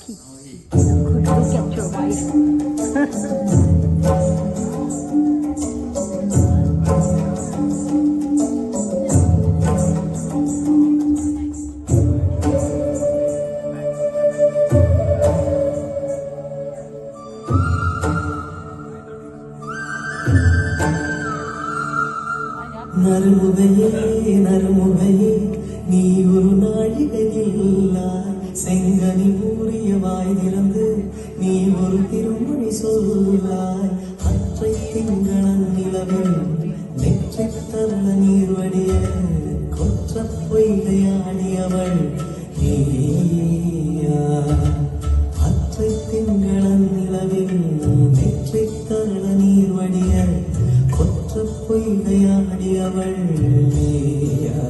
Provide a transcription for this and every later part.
lucky. Could look at your wife. நறுமுகையே நறுமுகையே நீ ஒரு நாழிகையில்லாய் செங்கனி ஊறிய வாய் திறந்து நீ ஒரு திருமொழி சொல்லாய் அற்றை திங்களன் நிலவில் நெற்றி தள்ள நீர் வடிய கொற்ற பொய்கையாடியவள் நீயா அற்றை திங்களன் நிலவில் நெற்றி தள்ள நீர் வடிய கொற்ற பொய்கையாடியவள் நீயா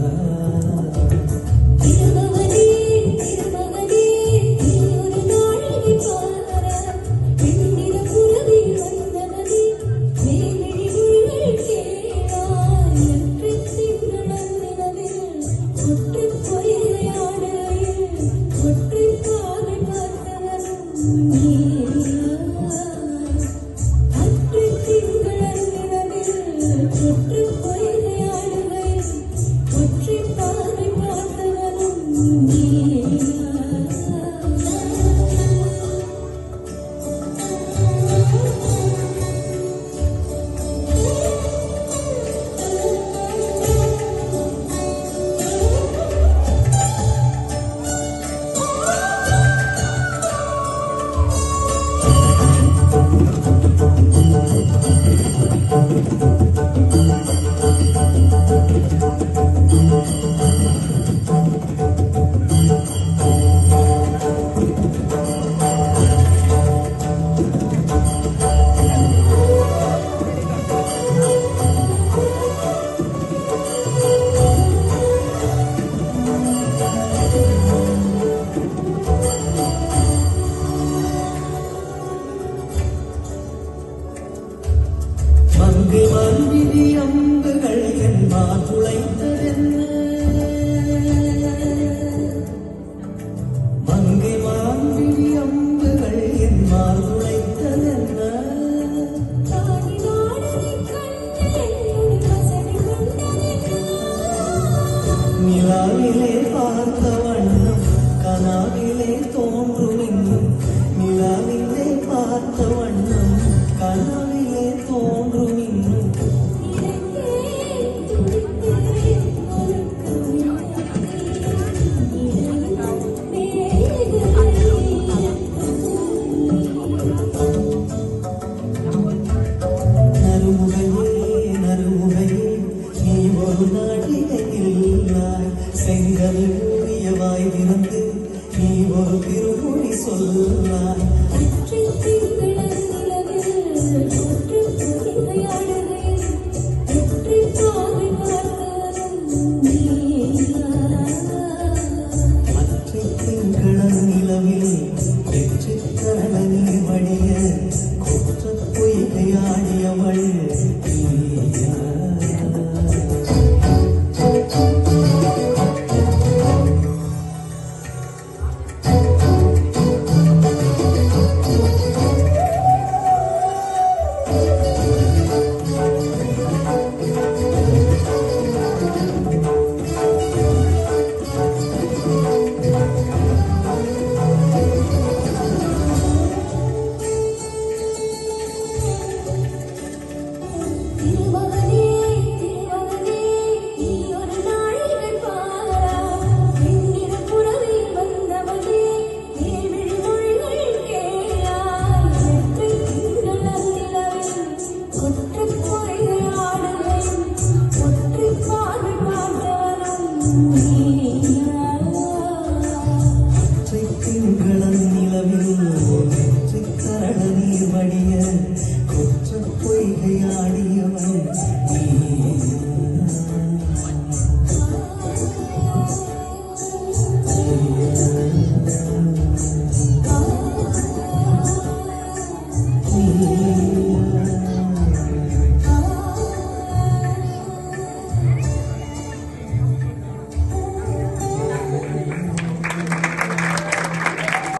மங்கை மல்விழி அம்புகள் என்பார் துளைத்ததென்ன மங்கை மான்விழி அம்புகள் என்பார் துளைத்ததென்ன நிலாவிலே பார்த்த வண்ணம் கனாவிலே தோன்றும் இன்னும் நிலாவிலே பார்த்த வண்ணம் கனாவிலே தோன்றும் இன்னும் நறுமுகையே நறுமுகையே நீ ஒரு நாழிகையில்லாய் செங்கனி ஊறிய வாய் திறந்து நீ ஒரு திருமொழி சொல்லாய் நிலவில் வெற்றி தரணி வடிய கொற்ற பொய்கையாடியவள் நீயா Me.